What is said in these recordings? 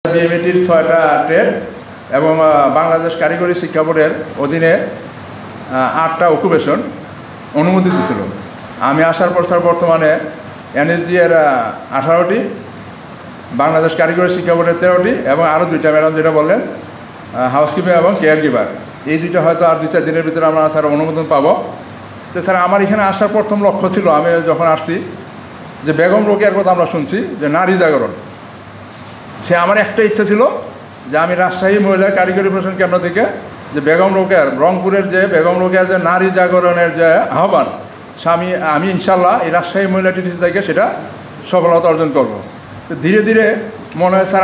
বিএমইটির ৬টা ট্রেড এবং বাংলাদেশ কারিগরি শিক্ষা বোর্ডের অধীনে ৮টা অকুপেশন অনুমোদিত ছিল। আমি আসার পর স্যার বর্তমানে এনএসডি এর 18টি, বাংলাদেশ কারিগরি শিক্ষা বোর্ডের 13টি এবং আরও 2টা ম্যাডাম যেটা বললেন হাউসকিপিং এবং কেয়ার গিভার, এই 2টা হয়তো আর 2-4 দিনের ভিতরে আমরা স্যার অনুমোদন পাবো। তো স্যার আমার এখানে আসার প্রথম লক্ষ্য ছিল, আমি যখন আসছি যে বেগম রোকেয়ার কথা আমরা শুনছি যে নারী জাগরণ, সে আমার একটা ইচ্ছা ছিল যে আমি রাজশাহী মহিলা কারিগরি প্রশিক্ষণ কেন্দ্র থেকে যে বেগম রোকেয়ার রংপুরের যে বেগম রোকেয়ার যে নারী জাগরণের যে আহ্বান, আমি ইনশাল্লাহ এই রাজশাহী মহিলা টিটিসি থেকে সেটা সফলতা অর্জন করব। তো ধীরে ধীরে মনে হয় স্যার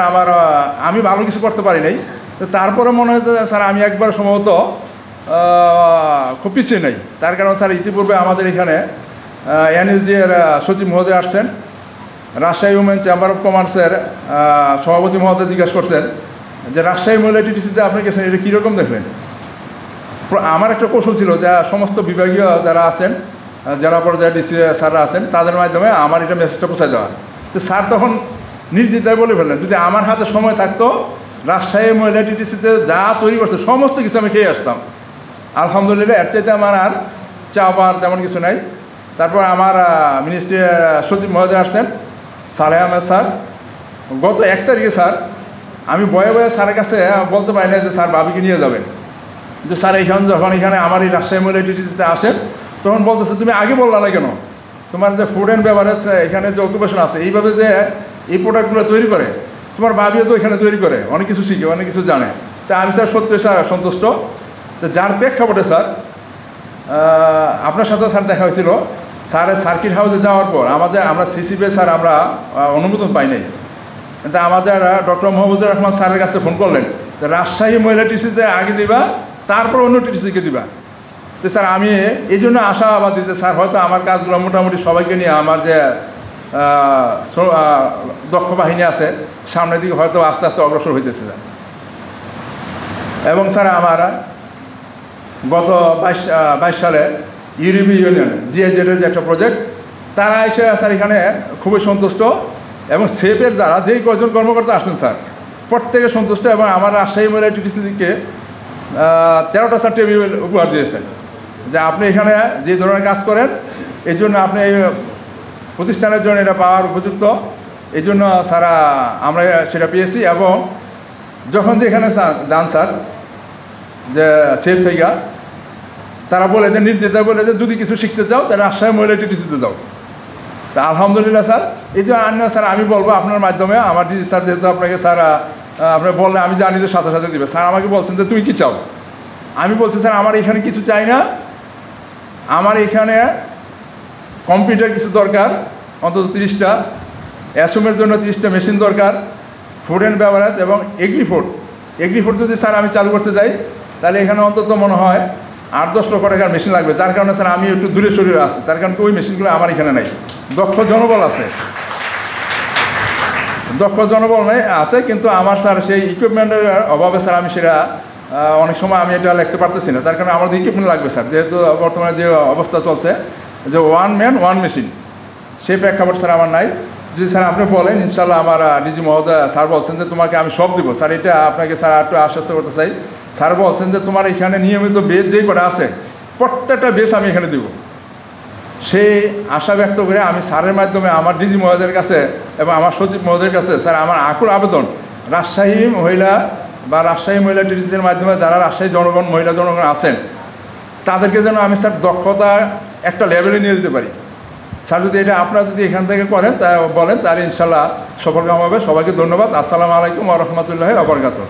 আমি ভালো কিছু করতে পারি নাই, তো তারপরে মনে হয় স্যার আমি একবার সম্ভবত খুব পিছিয়ে নেই। তার কারণ স্যার ইতিপূর্বে আমাদের এখানে এনএসডি এর সচিব মহোদয় আসছেন, রাজশাহী উমেন চেম্বার অফ কমার্সের সভাপতি মহোদয় জিজ্ঞাসা করছেন যে রাজশাহী মহিলা টিটিসিতে আপনি গেছেন, এটা কীরকম দেখলেন। আমার একটা কৌশল ছিল যে সমস্ত বিভাগীয় যারা আছেন, জেলা পর্যায়ে ডিসি স্যাররা আছেন, তাদের মাধ্যমে আমার এটা মেসেজটা পৌঁছে দেওয়া। তো স্যার তখন নির্দ্বিধায় বলে ফেললেন যদি আমার হাতে সময় থাকতো রাজশাহী মহিলা টিটিসিতে যা তৈরি করছে সমস্ত কিছু আমি খেয়ে আসতাম। আলহামদুলিল্লাহ, এর চাইতে আমার আর চা পাওয়ার তেমন কিছু নাই। তারপর আমার মিনিস্ট্রি সচিব মহোদয় আসছেন সালেহ আহমেদ স্যার, গত 1 তারিখে স্যার আমি বয়ে বয়ে স্যারের কাছে বলতে পারি না যে স্যার বাবিকে নিয়ে যাবেন, যে স্যার যখন এখানে আমার এই রাজশাহী মহিলা টিটিসিতে আসেন তখন বলতেছে তুমি আগে বললা না কেন, তোমার যে ফুড অ্যান্ড বেভারেজ এখানে যে অকুপেশন আছে এইভাবে যে এই প্রোডাক্টগুলো তৈরি করে, তোমার বাবিও তো এখানে তৈরি করে, অনেক কিছু শিখে অনেক কিছু জানে। তা আমি স্যার সত্যি স্যার সন্তুষ্ট। তো যার প্রেক্ষাপটে স্যার আপনার সাথেও স্যার দেখা হয়েছিল, স্যারের সার্কিট হাউসে যাওয়ার পর আমরা সিসিপি স্যার আমরা অনুমোদন পাই নাই, কিন্তু আমাদের ডক্টর মোহাম্মদুর রহমান স্যারের কাছে ফোন করলেন যে রাজশাহী মহিলা টিটিসিতে আগে দিবা, তারপর অন্য টিটিসিকে দিবা। তো স্যার আমি এই জন্য আশাবাদী যে স্যার হয়তো আমার কাজগুলো মোটামুটি সবাইকে নিয়ে আমার যে দক্ষ বাহিনী আছে সামনের দিকে হয়তো আস্তে আস্তে অগ্রসর হইতেছে। এবং স্যার আমার গত 22 সালে ইউরোপীয় ইউনিয়ন জিএজেডের যে একটা প্রজেক্ট, তারা এসে স্যার এখানে খুবই সন্তুষ্ট এবং সেফের যারা যেই কয়েকজন কর্মকর্তা আসছেন স্যার প্রত্যেকে সন্তুষ্ট এবং আমার রাজশাহী মহিলা টিটিসিকে 13টা স্যার টেবিল উপহার দিয়েছেন যে আপনি এখানে যে ধরনের কাজ করেন এই জন্য আপনি এই প্রতিষ্ঠানের জন্য এটা পাওয়ার উপযুক্ত, এই জন্য স্যার আমরা সেটা পেয়েছি। এবং যখন যে এখানে যান স্যার যে সেফ থেকে তারা বলে যে নির্দ্বিধায় বলে যে যদি কিছু শিখতে চাও তাহলে রাজশাহী মহিলা টিটিসিতে যাও। তা আলহামদুলিল্লাহ স্যার, এই যে স্যার আমি বলবো আপনার মাধ্যমে আমার ডিজি স্যার যেহেতু আপনাকে স্যার আপনি বললে আমি জানি যে সাথে সাথে দেবে। স্যার আমাকে বলছেন যে তুমি কী চাও, আমি বলছি স্যার আমার এখানে কিছু চাই না, আমার এখানে কম্পিউটার কিছু দরকার অন্তত 30টা, অ্যাসুমের জন্য 30টা মেশিন দরকার, ফুড অ্যান্ড বেভারেজ এবং এগ্রিফুড যদি স্যার আমি চালু করতে যাই তাহলে এখানে অন্তত মনে হয় 8-10 লক্ষ টাকার মেশিন লাগবে। যার কারণে স্যার আমি একটু দূরে সরিয়ে আসছি, তার কারণ ওই মেশিনগুলো আমার এখানে নাই। দক্ষ জনবল আছে, আছে কিন্তু আমার স্যার সেই ইকুইপমেন্টের অভাবে স্যার আমি সেটা অনেক সময় আমি এটা লিখতে পারতেছি না। তার কারণে আমাদের ইকুইপমেন্ট লাগবে স্যার, যেহেতু বর্তমানে যে অবস্থা চলছে যে 1 ম্যান 1 মেশিন, সেই প্রেক্ষাপট স্যার আমার নাই। যদি স্যার আপনি বলেন ইনশাল্লাহ আমার ডিজি মহোদয় স্যার বলছেন যে তোমাকে আমি সব দেবো স্যার, এটা আপনাকে স্যার একটু আশ্বস্ত করতে চাই। স্যার বলছেন যে তোমার এখানে নিয়মিত বেস যেই কটা আছে প্রত্যেকটা বেস আমি এখানে দেবো, সেই আশা ব্যক্ত করে আমি স্যারের মাধ্যমে আমার ডিজি মহোদয়ের কাছে এবং আমার সচিব মহোদয়ের কাছে স্যার আমার আকুল আবেদন রাজশাহী মহিলা টিটিসির মাধ্যমে যারা রাজশাহী মহিলা জনগণ আছেন তাদেরকে যেন আমি স্যার দক্ষতা একটা লেভেলে নিয়ে যেতে পারি। স্যার যদি এটা আপনারা যদি এখান থেকে করেন তা বলেন তাহলে ইনশাল্লাহ সফলকাম হবে। সবাইকে ধন্যবাদ। আসসালামু আলাইকুম ওয়া রাহমাতুল্লাহি ওয়া বারাকাতুহু।